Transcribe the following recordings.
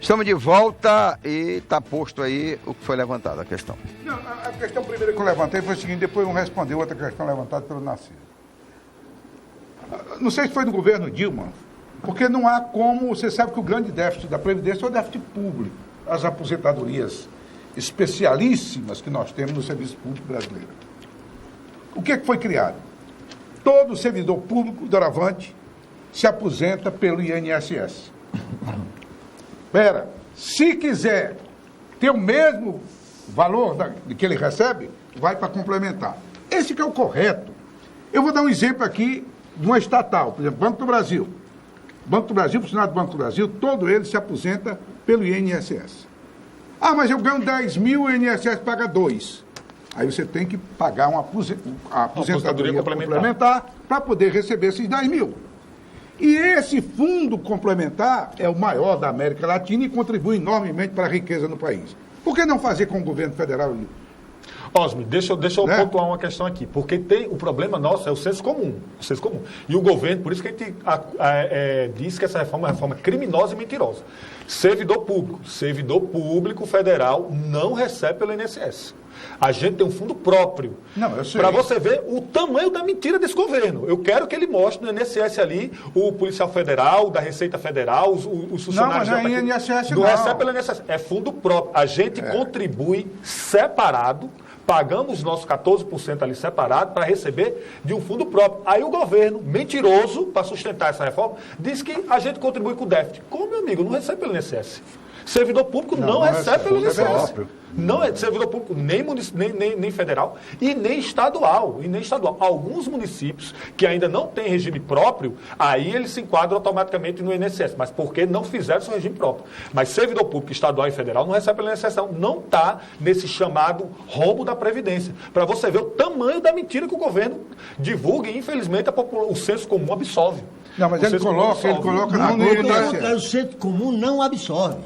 Estamos de volta e está posto aí o que foi levantado, a questão. Não, a questão primeira que eu levantei foi o seguinte, depois eu vou responder outra questão levantada pelo Narciso. Não sei se foi no governo Dilma, porque não há como, você sabe que o grande déficit da Previdência é o déficit público, as aposentadorias especialíssimas que nós temos no serviço público brasileiro. O que foi criado? Todo servidor público, doravante, se aposenta pelo INSS. Se quiser ter o mesmo valor que ele recebe, vai para complementar. Esse que é o correto. Eu vou dar um exemplo aqui de uma estatal, por exemplo, Banco do Brasil. Banco do Brasil, funcionário do Banco do Brasil, todo ele se aposenta pelo INSS. Ah, mas eu ganho 10 mil, o INSS paga 2. Aí você tem que pagar uma aposentadoria complementar para poder receber esses 10 mil. E esse fundo complementar é o maior da América Latina e contribui enormemente para a riqueza no país. Por que não fazer com o governo federal isso? Osmo, deixa eu pontuar uma questão aqui, porque o problema nosso é o senso comum. E o governo, por isso que a gente diz que essa reforma é uma reforma criminosa e mentirosa. Servidor público federal não recebe pelo INSS. A gente tem um fundo próprio. Para você ver o tamanho da mentira desse governo. Eu quero que ele mostre no INSS ali o policial federal, da Receita Federal, os funcionários... Não, mas não é INSS não recebe pelo INSS. É fundo próprio. A gente contribui separado, pagamos os nossos 14% ali separado para receber de um fundo próprio. Aí o governo, mentiroso, para sustentar essa reforma, diz que a gente contribui com o déficit. Como, meu amigo? Não recebe pelo INSS. Servidor público não recebe pelo INSS. Não é servidor público nem federal e nem estadual. Alguns municípios que ainda não têm regime próprio, aí eles se enquadram automaticamente no INSS, mas porque não fizeram seu regime próprio. Mas servidor público estadual e federal não recebe pelo INSS, não está nesse chamado rombo da Previdência. Para você ver o tamanho da mentira que o governo divulga e, infelizmente, o senso comum absolve. Não, mas ele coloca não no INSS. O senso comum não absorve.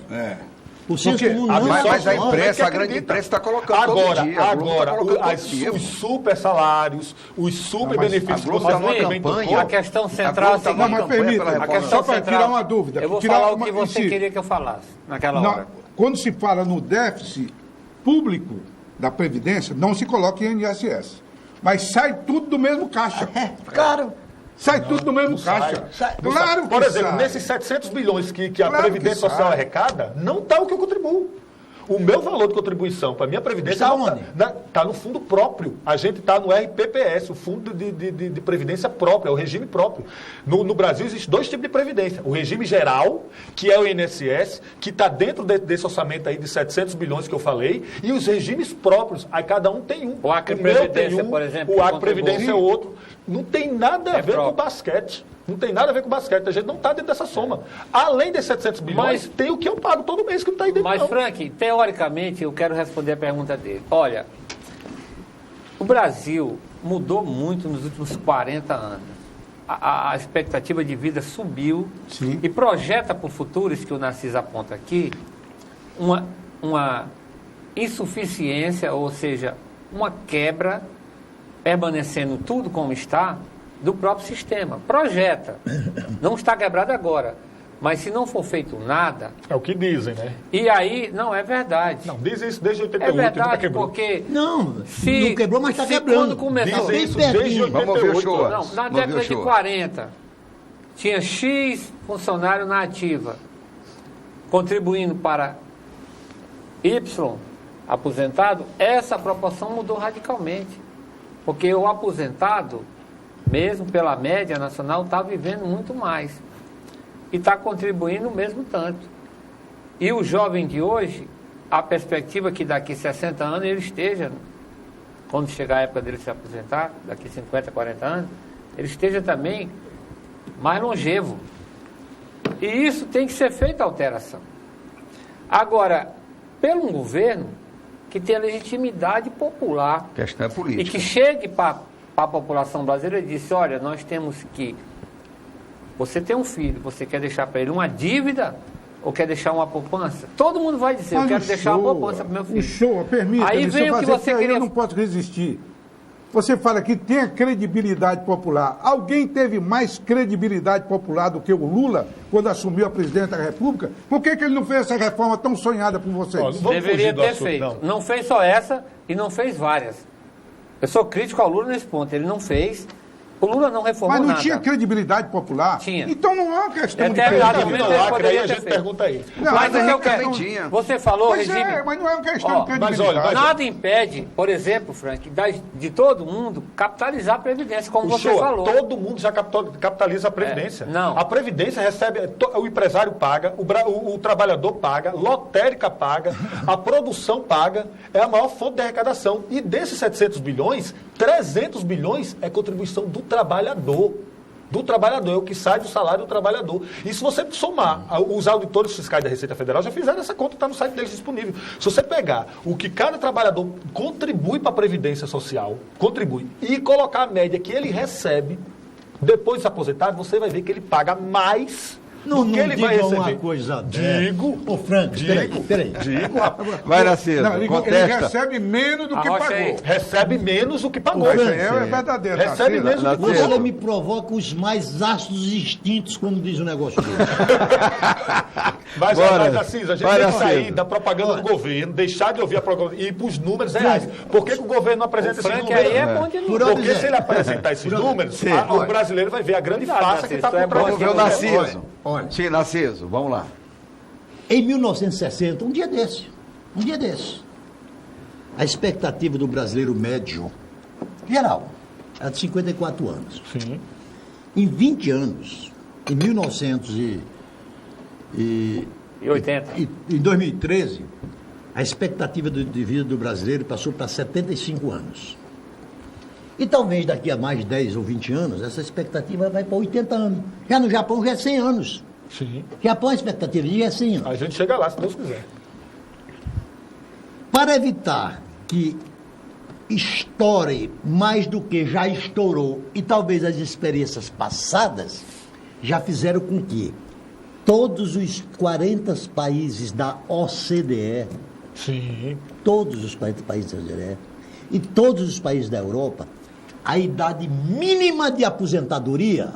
O senso comum não absorve. Mas a imprensa, a grande imprensa está colocando agora, todo dia. Os super salários, os super benefícios. A questão central é a seguinte. Não, mas permita, só para tirar uma dúvida. Eu vou falar o que você queria que eu falasse naquela hora. Quando se fala no déficit público da Previdência, não se coloca em INSS. Mas sai tudo do mesmo caixa. Claro. Sai tudo do mesmo caixa. Claro que Por exemplo, sai. nesses 700 bilhões que a Previdência Social arrecada, não está o que eu contribuo. O meu valor de contribuição para a minha Previdência está no fundo próprio. A gente está no RPPS, o Fundo de Previdência próprio, é o regime próprio. No Brasil existe dois tipos de previdência. O regime geral, que é o INSS, que está dentro desse orçamento aí de 700 bilhões que eu falei, e os regimes próprios. Aí cada um tem um. O Acre Previdência, por exemplo. O Acre Previdência é outro. Não tem nada a ver com basquete. Não tem nada a ver com basquete. A gente não está dentro dessa soma. Além desses 700 bilhões, tem o que eu pago todo mês que não está aí dentro. Mas, Frank, teoricamente, eu quero responder a pergunta dele. Olha, o Brasil mudou muito nos últimos 40 anos. A expectativa de vida subiu. Sim. E projeta para o futuro, isso que o Narciso aponta aqui, uma insuficiência, ou seja, uma quebra, permanecendo tudo como está, do próprio sistema. Projeta. Não está quebrado agora. Mas se não for feito nada... É o que dizem, né? E aí, não, é verdade. Não, dizem isso desde 88. É verdade, porque... Não quebrou, mas está quebrando. Quando começou... Dizem isso desde 88. Vamos ver o show. Não, na década de 40, tinha X funcionário na ativa, contribuindo para Y aposentado, essa proporção mudou radicalmente. Porque o aposentado, mesmo pela média nacional, está vivendo muito mais. E está contribuindo o mesmo tanto. E o jovem de hoje, a perspectiva é que daqui 60 anos ele esteja, quando chegar a época dele se aposentar, daqui 50, 40 anos, ele esteja também mais longevo. E isso tem que ser feita a alteração. Agora, pelo um governo que tenha legitimidade popular. A questão é política. E que chegue para a população brasileira e disse, olha, nós temos que... Você tem um filho, você quer deixar para ele uma dívida ou quer deixar uma poupança? Todo mundo vai dizer, eu quero deixar uma poupança para meu filho. Permita, aí vem o que você queria... Eu não posso resistir. Você fala que tem a credibilidade popular. Alguém teve mais credibilidade popular do que o Lula quando assumiu a presidência da República? Por que ele não fez essa reforma tão sonhada por vocês? Olha, vamos Deveria fugir do ter assunto, feito. Não fez só essa e não fez várias. Eu sou crítico ao Lula nesse ponto. Ele não fez. O Lula não reformou Mas não nada. tinha credibilidade popular? Tinha. Então não é uma questão de Até credibilidade. ele Vitor Lacre, aí poderia a ter gente feito. pergunta aí. Não, Mas mas eu também quero... tinha. Você falou Pois regime... é, mas não é uma questão Ó, de credibilidade. mas olha, Nada impede, por exemplo, Frank, de todo mundo capitalizar a Previdência, como você falou. Todo mundo já capitaliza a Previdência. Não. A Previdência recebe, o empresário paga, o trabalhador paga, lotérica paga, a produção paga, é a maior fonte de arrecadação. E desses 700 bilhões, 300 bilhões é contribuição do trabalhador. Do trabalhador, é o que sai do salário do trabalhador. E se você somar, os auditores fiscais da Receita Federal já fizeram essa conta, está no site deles disponível. Se você pegar o que cada trabalhador contribui para a Previdência Social, e colocar a média que ele recebe depois de se aposentar, você vai ver que ele paga mais Não, do que não ele vai diga receber. uma coisa Digo. Ô, Frank, peraí. Digo, Vai, Narciso, Não, ele contesta. recebe menos do que Arrocha pagou. aí. recebe menos do que pagou. Isso aí é verdadeiro. Recebe Narciso. menos do que Narciso. pagou. Você me provoca os mais ácidos instintos quando diz um negócio desse. Mas, Bora. Narciso, a gente Vai, tem que Narciso. sair da propaganda do governo, deixar de ouvir a propaganda e ir para os números reais. Por que o governo não apresenta esses Frank números? aí é bom de Por número. onde Porque é? se ele apresentar esses números, o brasileiro vai ver a grande Cuidado, farsa que está Narciso, por é trás bom Vamos ver o daquilo. Narciso. Olha. Sim, Narciso, vamos lá. Em 1960, um dia desse, a expectativa do brasileiro médio, geral, era de 54 anos. Sim. Em 20 anos, em 80. em 2013, a expectativa de vida do brasileiro passou para 75 anos. E talvez daqui a mais 10 ou 20 anos, essa expectativa vai para 80 anos. Já no Japão já é 100 anos. Sim. Japão, a expectativa de vida é 100 anos. A gente chega lá, se Deus quiser. Para evitar que estoure mais do que já estourou e talvez as experiências passadas já fizeram com que todos os 40 países da OCDE, Sim. todos os 40 países da OCDE e todos os países da Europa, a idade mínima de aposentadoria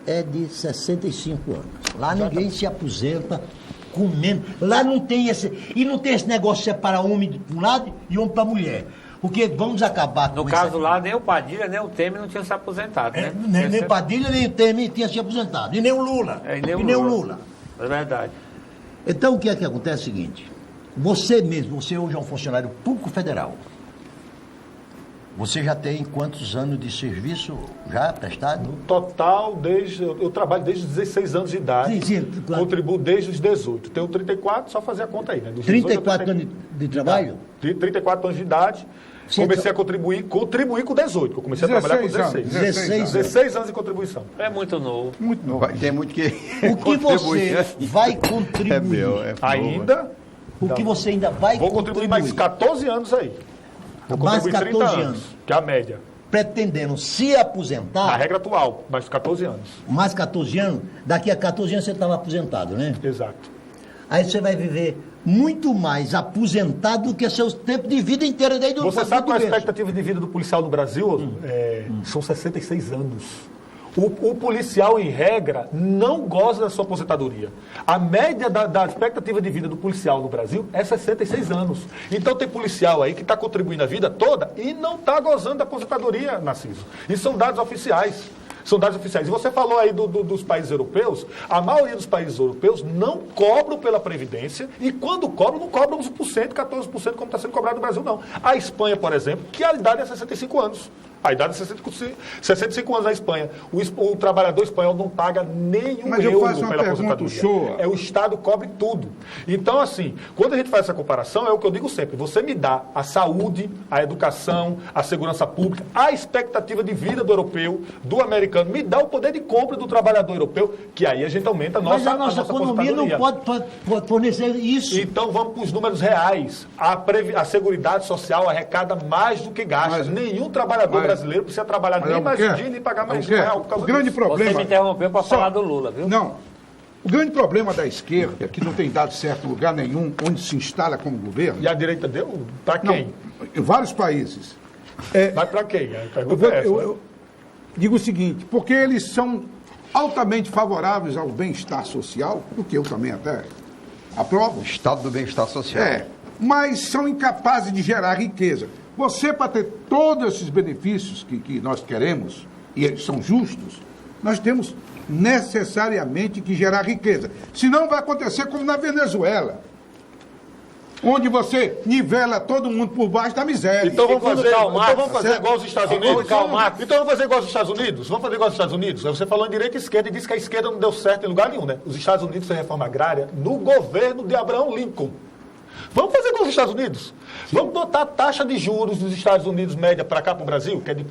é de 65 anos. Lá ninguém se aposenta com menos. Lá não tem esse. E não tem esse negócio de separar homem para um lado e homem para mulher. Porque vamos acabar com No caso lá, nem o Padilha, nem o Temer não tinham se aposentado, né? nem o Padilha, nem o Temer tinha se aposentado. E nem o Lula. É, e nem o Lula. É verdade. Então o que é que acontece é o seguinte. Você mesmo, você hoje é um funcionário público federal. Você já tem quantos anos de serviço já prestado? No total, eu trabalho desde os 16 anos de idade. Sim, claro. Contribuo desde os 18. Tenho 34, só fazer a conta aí, né? Dos 34 18 anos de trabalho? 34 anos de idade. Sim, Comecei a contribuir com 18. Eu comecei a trabalhar com 16. 16 anos de contribuição. É muito novo. Muito novo. Tem muito que O que contribuir, você né? vai contribuir? É meu, é Ainda O que você ainda vai vou contribuir mais 14 anos aí. Vou Mais contribuir 14 anos. que é a média. Pretendendo se Na aposentar, regra atual, mais 14 anos. mais 14 anos, daqui a 14 anos você estava aposentado, né? Exato. Aí você vai viver muito mais aposentado do que seus tempos de vida inteira desde o Você sabe qual é a berço. expectativa de vida do policial no Brasil? São 66 anos. O policial, em regra, não goza da sua aposentadoria. A média da expectativa de vida do policial no Brasil é 66 anos. Então tem policial aí que está contribuindo a vida toda e não está gozando da aposentadoria, Narciso. Isso são dados oficiais. São dados oficiais. E você falou aí dos países europeus, a maioria dos países europeus não cobram pela Previdência e quando cobram, não cobram 11%, 14% como está sendo cobrado no Brasil, não. A Espanha, por exemplo, que a idade é 65 anos. A idade é 65 anos na Espanha. O trabalhador espanhol não paga nenhum Mas eu euro faço uma pela pergunta, aposentadoria. Shoa. O Estado cobre tudo. Então, assim, quando a gente faz essa comparação, é o que eu digo sempre. Você me dá a saúde, a educação, a segurança pública, a expectativa de vida do europeu, do americano, me dá o poder de compra do trabalhador europeu, que aí a gente aumenta a Mas nossa a nossa economia não aposentadoria. pode fornecer isso. Então vamos para os números reais. A Seguridade Social arrecada mais do que gasta. Mas- Nenhum trabalhador brasileiro precisa trabalhar Mas nem é mais porque- um dia, nem pagar mais porque R$1 por causa o grande disso. problema... Você me interrompeu para Só- falar do Lula, viu? Não. O grande problema da esquerda, que não tem dado certo em lugar nenhum, onde se instala como governo, E a direita deu? Para não, quem? em vários países, Mas para quem? A Eu, pergunta vou- é essa, eu- né? eu digo o seguinte, porque eles são altamente favoráveis ao bem-estar social, o que eu também até aprovo. Estado do bem-estar social. Mas são incapazes de gerar riqueza. Você, para ter todos esses benefícios que nós queremos, e eles são justos, nós temos necessariamente que gerar riqueza. Senão vai acontecer como na Venezuela, onde você nivela todo mundo por baixo da miséria. Então vamos Segundo fazer, Karl Marx, então vamos fazer igual aos Estados Segundo Unidos? Karl Marx. Então vamos fazer igual aos Estados Unidos? Vamos fazer igual aos Estados Unidos? Você falou em direita e esquerda e disse que a esquerda não deu certo em lugar nenhum, né? Os Estados Unidos fez reforma agrária no governo de Abraham Lincoln. Vamos fazer igual aos Estados Unidos? Vamos botar a taxa de juros dos Estados Unidos média para cá, para o Brasil, que é de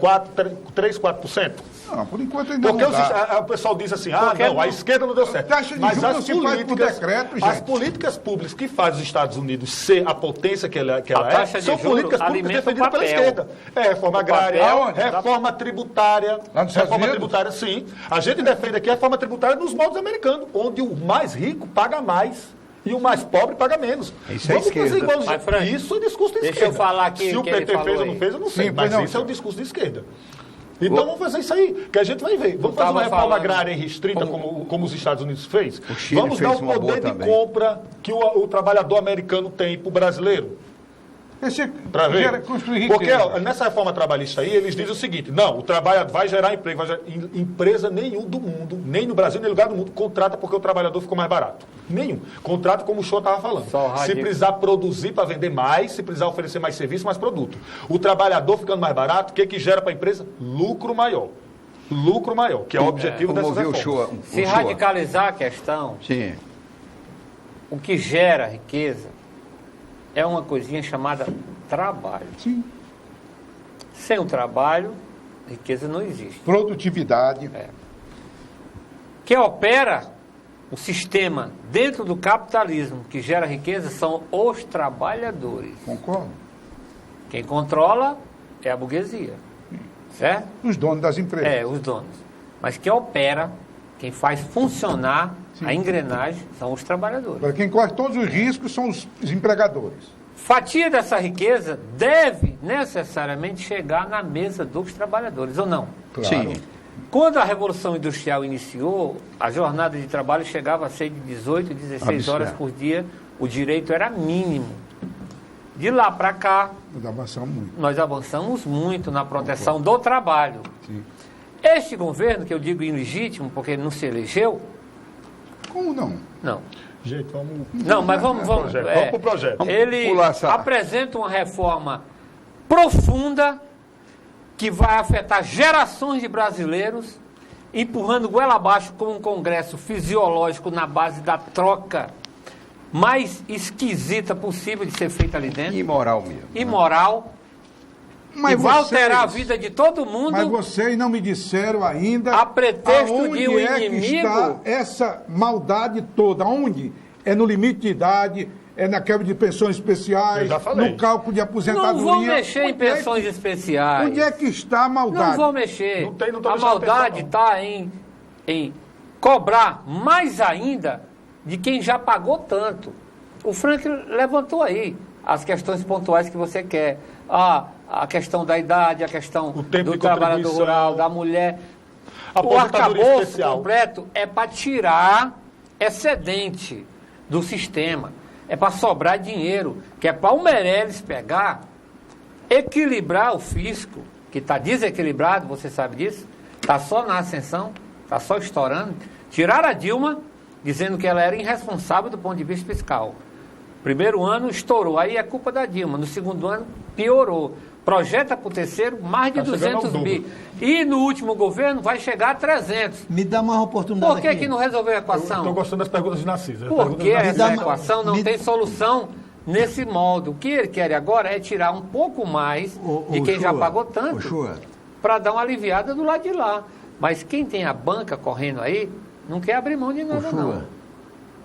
3, 4%. Não, por enquanto ainda Porque não dá. o pessoal diz assim, Porque não, a não. esquerda não deu certo. Taxa de Mas juros as não se faz por decreto, as gente. políticas públicas que fazem os Estados Unidos ser a potência que ela taxa é, de são juros políticas públicas alimenta o defendidas pela papel. esquerda. É reforma agrária, papel, reforma tributária. Lá nos Estados Reforma Unidos? tributária, sim. A gente defende aqui a reforma tributária nos moldes americanos, onde o mais rico paga mais. E o mais pobre paga menos. Isso é Vamos fazer esquerda. igual aos- Mas, Frank, isso é discurso de deixa esquerda. eu falar aqui Se o o que ele PT falou fez ou aí. não fez, eu não sei. Sim, mas pois não, isso é o senhor. discurso de esquerda. Então vamos fazer isso aí, que a gente vai ver. Vamos fazer tava uma reforma falando- agrária irrestrita, como os Estados Unidos fez. O Chile Vamos dar fez o uma poder boa de também. compra que o trabalhador americano tem para o brasileiro. Esse Para ver? gera- construir riqueza. Porque ó, nessa reforma trabalhista aí, eles dizem o seguinte: não, o trabalhador vai gerar emprego, empresa nenhum do mundo, nem no Brasil, nem em lugar do mundo, contrata porque o trabalhador ficou mais barato. Nenhum. Contrata como o show estava falando. Só o Se rádio. precisar produzir para vender mais, se precisar oferecer mais serviço, mais produto. O trabalhador ficando mais barato, o que gera para a empresa? Lucro maior. Lucro maior, que é o objetivo dessa Promover o reforma. show. Se radicalizar a questão, Sim. o que gera riqueza é uma coisinha chamada trabalho. Sim. Sem o trabalho, riqueza não existe. Produtividade. Quem opera o sistema dentro do capitalismo que gera riqueza são os trabalhadores. Concordo? Quem controla é a burguesia. Certo? Os donos das empresas. É, os donos. Mas quem opera, quem faz funcionar a engrenagem são os trabalhadores. Agora, quem corre todos os riscos são os empregadores. Fatia dessa riqueza deve necessariamente chegar na mesa dos trabalhadores, ou não? Claro. Sim. Quando a Revolução Industrial iniciou, a jornada de trabalho chegava a ser de 18, 16 horas por dia. O direito era mínimo. De lá para cá, Nós avançamos muito. nós avançamos muito na proteção do trabalho. Sim. Este governo, que eu digo ilegítimo, porque ele não se elegeu, Como não? não. Gente, vamos. Não, mas vamos. Projeto. Vamos pro projeto. Ele pular essa- apresenta uma reforma profunda que vai afetar gerações de brasileiros, empurrando goela abaixo com um congresso fisiológico na base da troca mais esquisita possível de ser feita ali dentro, Imoral mesmo. imoral, Mas e vai alterar a vocês- vida de todo mundo. Mas vocês não me disseram ainda A pretexto aonde de um é que inimigo. está essa maldade toda. Onde? É no limite de idade, é na quebra de pensões especiais, Eu já falei. no cálculo de Não aposentadoria. vou mexer em Onde é que- pensões especiais. Onde é que está a maldade? Não vou mexer. Não tem, não tô a mexendo maldade em pensão, está em cobrar mais ainda de quem já pagou tanto. O Frank levantou aí as questões pontuais que você quer. A questão da idade, a questão O tempo do de trabalhador contribuição. rural, da mulher. O Aposentadoria arcabouço especial. completo é para tirar excedente do sistema. É para sobrar dinheiro, que é para o Meirelles pegar, equilibrar o fisco, que está desequilibrado, você sabe disso, está só na ascensão, está só estourando. Tiraram a Dilma, dizendo que ela era irresponsável do ponto de vista fiscal. Primeiro ano estourou, aí é culpa da Dilma. No segundo ano piorou. Projeta para o terceiro mais de Tá chegando ao 200 dobro. bi. E no último governo vai chegar a 300. Me dá mais uma oportunidade Por que, aqui. que não resolveu a Estou equação? gostando das perguntas de Narciso. Porque essa dá uma- equação não me- tem solução nesse modo. O que ele quer agora é tirar um pouco mais de quem já pagou tanto para dar uma aliviada do lado de lá. Mas quem tem a banca correndo aí não quer abrir mão de nada, não.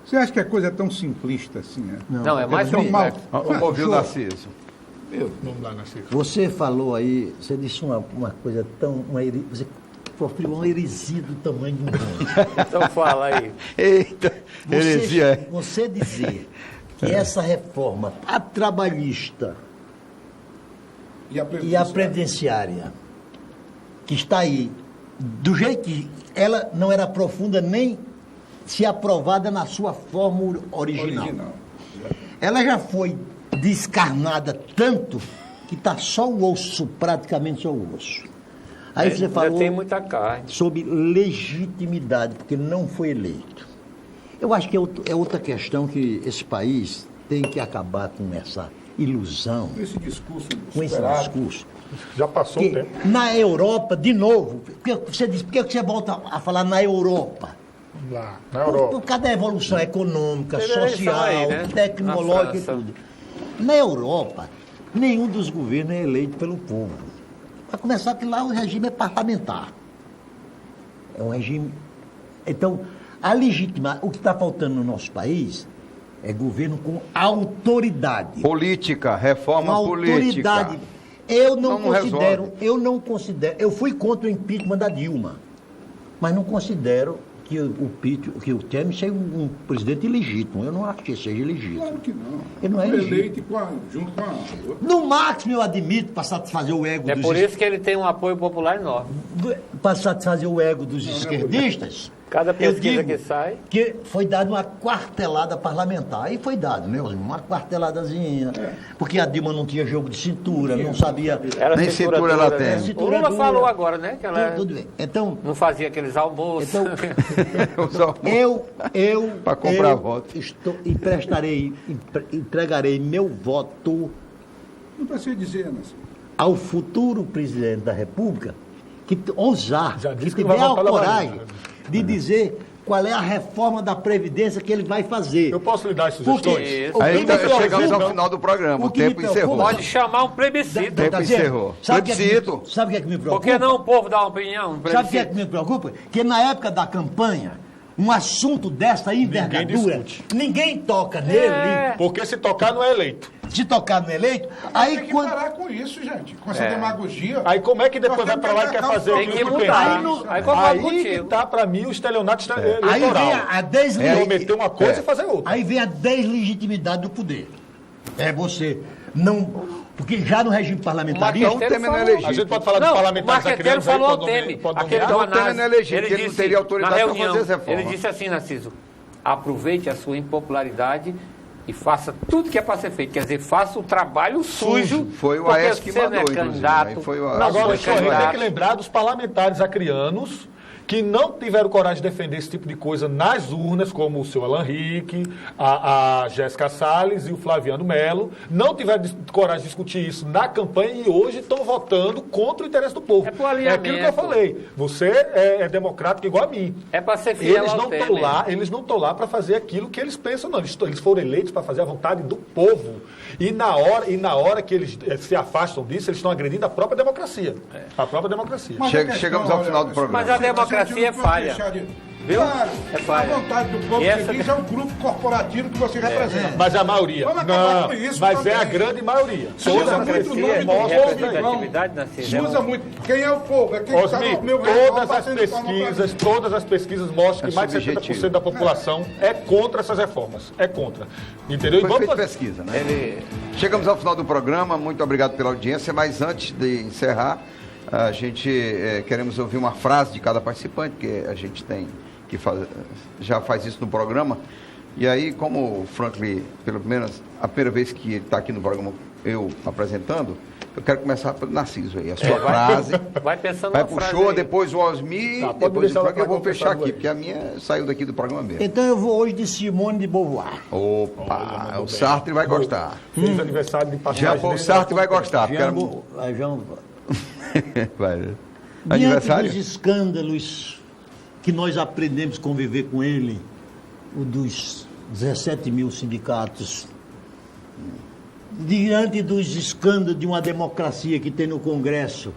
Você acha que a coisa é tão simplista assim? É? Não, é mais tão mal. Vamos ouvir o Narciso. Vamos lá, Narciso. Você falou aí, você disse uma coisa tão... você proferiu uma heresia do tamanho de um mundo. Então fala aí. Eita, heresia. Você dizer que essa reforma a trabalhista E a previdenciária, que está aí, do jeito que ela não era profunda nem se aprovada na sua forma original. Ela já foi descarnada tanto que está só o osso, praticamente só o osso. Aí você falou tem muita carne. sobre legitimidade, porque não foi eleito. Eu acho que é outra questão que esse país tem que acabar com essa ilusão, Esse discurso com esse superado. discurso. Já passou o Que tempo. na Europa, de novo, por que você volta a falar na Europa? Lá, na Europa. Por causa da evolução econômica, Teve a eleição social, aí, né? tecnológica e Na França. tudo. Na Europa, nenhum dos governos é eleito pelo povo. Para começar, que lá o regime é parlamentar. É um regime... Então, a legitimidade... O que está faltando no nosso país é governo com autoridade. Política, reforma Com política. autoridade. Eu não resolve. considero... Eu fui contra o impeachment da Dilma, mas não considero que o Temer seja um presidente ilegítimo. Eu não acho que seja ilegítimo. Claro que não. Ele não é Foi legítimo. eleito junto com a outra. No máximo, eu admito, para satisfazer o ego É dos por isso que ele tem um apoio popular enorme. para satisfazer o ego dos esquerdistas. Cada eu pesquisa digo que sai. que foi dada uma quartelada parlamentar. E foi dado, né, Osmar? Uma quarteladazinha. Porque a Dilma não tinha jogo de cintura, não sabia. Era Nem cintura ela dura, tem. né? Cintura O Lula dura. falou agora, né? Que ela Tudo bem. Então, não fazia aqueles almoços. Pra comprar voto. Entregarei meu voto Não precisa dizer, Nancy. ao futuro presidente da República que ousar, Já que disse que tiver vai a votar na coragem Bahia. de dizer qual é a reforma da Previdência que ele vai fazer. Eu posso lhe dar as Porque sugestões? o que Aí me então, preocupa- chegamos ao final do programa. O que me tempo preocupa- encerrou. Pode chamar um plebiscito. Tempo Tá dizendo? encerrou. Sabe o que é que me- Plebiscito. Sabe o que é que me preocupa? Por que não o povo dá uma opinião? Um Sabe o que é que plebiscito? me preocupa? Que na época da campanha, um assunto dessa envergadura, discute. ninguém toca nele. É. Porque se tocar não é eleito. Se tocar no eleito, Tem aí que quando. parar com isso, gente. Com essa demagogia. Aí como é que depois Nós vai temos pra lá e quer atacar fazer os Tem que aquilo que mudar. pensa? Aí não- Aí concordo Aí que contigo. tá pra mim o estelionato Aí eleitoral. vem a deslegitimidade. Prometer uma coisa e fazer outra. Aí vem a deslegitimidade do poder. É você não. Porque já no regime parlamentarista. Então o Temer não é A legítimo. gente pode falar Não, de o parlamentares da Marqueteiro criança aí, falou ao pode Temer. pode Aquele nomear? Então, o Temer não é legítimo, ele porque ele não disse, teria autoridade na para fazer reunião, as reformas. Ele disse assim, Narciso, aproveite a sua impopularidade e faça tudo que é para ser feito. Quer dizer, faça o trabalho sujo. Foi o porque Aécio que você não mandou, é inclusive. candidato, Aí foi o não Aécio. Agora, foi só a gente tem candidato. que lembrar dos parlamentares acrianos que não tiveram coragem de defender esse tipo de coisa nas urnas, como o seu Alan Henrique, a Jéssica Salles e o Flaviano Melo, não tiveram coragem de discutir isso na campanha e hoje estão votando contra o interesse do povo. É pro alinhamento. aquilo que eu falei. Você é democrático igual a mim. É para ser fiel Eles ao não estão Temer. lá, eles não estão lá para fazer aquilo que eles pensam, não. Eles foram eleitos para fazer a vontade do povo. E na hora que eles se afastam disso, eles estão agredindo a própria democracia. A própria democracia. Mas a questão, Chegamos ao final do programa. Mas a democracia gente não é pode falha. deixar de- Viu? Claro, É falha. a vontade do povo E que essa- diz é o grupo corporativo que você representa. Mas a maioria. Vamos acabar Não, com isso mas também. é a grande maioria. Se usa Toda a muito o democracia nome do mostra povo, isso daí. representatividade, Narciso, Se é usa um- muito. Quem é o povo? É quem está Osmi, no meu todas as pesquisas mostram que É mais de 70% subjetivo. da população é contra essas reformas. É contra. Entendeu? E Foi vamos feita fazer. pesquisa, né? Chegamos ao final do programa, muito obrigado pela audiência, mas antes de encerrar, a gente queremos ouvir uma frase de cada participante, que a gente tem que já faz isso no programa. E aí, como o Franklin, pelo menos a primeira vez que ele está aqui no programa, eu apresentando, eu quero começar pelo Narciso aí, a sua frase. Vai pensando Vai na pro frase show, aí. depois o Osmi, Tá, pode depois o deixar Franklin, eu vou ela fechar confessar aqui, aí. porque a minha saiu daqui do programa mesmo. Então eu vou hoje de Simone de Beauvoir. Opa, o Sartre vai gostar. Fiz aniversário de Já passagem. o dele. Sartre vai gostar. porque era- Vai. Diante Aniversário? dos escândalos que nós aprendemos a conviver com ele, o dos 17 mil sindicatos, diante dos escândalos de uma democracia que tem no Congresso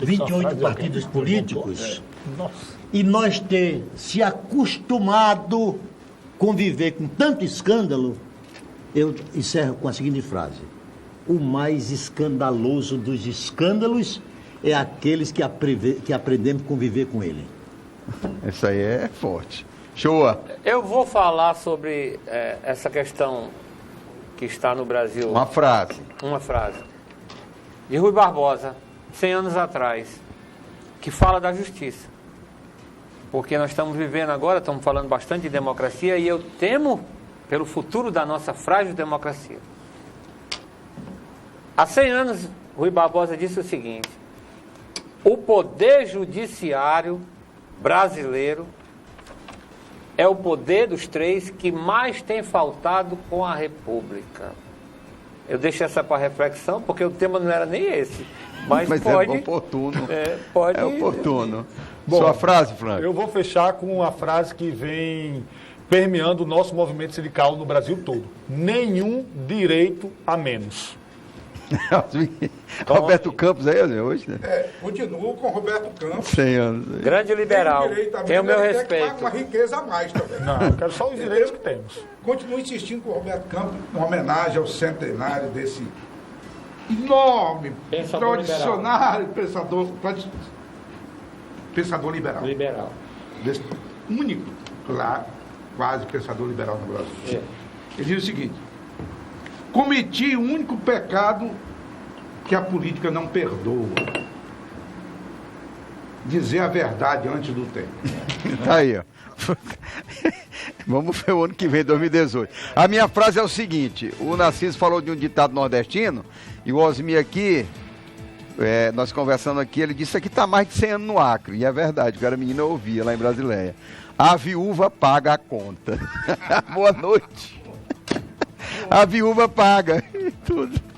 28 partidos políticos, Nossa. e nós ter se acostumado a conviver com tanto escândalo, eu encerro com a seguinte frase: o mais escandaloso dos escândalos é aqueles que aprendemos a conviver com ele. Isso aí é forte. Showa. Eu vou falar sobre essa questão que está no Brasil. Uma frase. Uma frase. de Rui Barbosa, 100 anos atrás, que fala da justiça. Porque nós estamos vivendo agora, estamos falando bastante de democracia, e eu temo pelo futuro da nossa frágil democracia. Há 100 anos, Rui Barbosa disse o seguinte: o poder judiciário brasileiro é o poder dos três que mais tem faltado com a República. Eu deixo essa para reflexão, porque o tema não era nem esse. Mas pode, é oportuno. Pode. É oportuno. Bom, sua frase, Franco? Eu vou fechar com uma frase que vem permeando o nosso movimento sindical no Brasil todo. Nenhum direito a menos. Roberto Campos aí, hoje, né? Continuo com Roberto Campos. 100 anos. Grande liberal. Tem o meu Até que respeito. paga uma riqueza a mais também. Não, eu quero só os direitos que temos. Continuo insistindo com o Roberto Campos, uma homenagem ao centenário desse enorme, Pensador tradicionário pensador liberal. Liberal. Desse único, claro, quase pensador liberal no Brasil. É. Ele diz o seguinte: cometi o único pecado que a política não perdoa. Dizer a verdade antes do tempo. Tá aí, ó. Vamos ver o ano que vem, 2018. A minha frase é o seguinte: o Narciso falou de um ditado nordestino, e o Osmir aqui, nós conversando aqui, ele disse que está mais de 100 anos no Acre. E é verdade, o cara menino ouvia lá em Brasileia. A viúva paga a conta. Boa noite. A viúva paga tudo.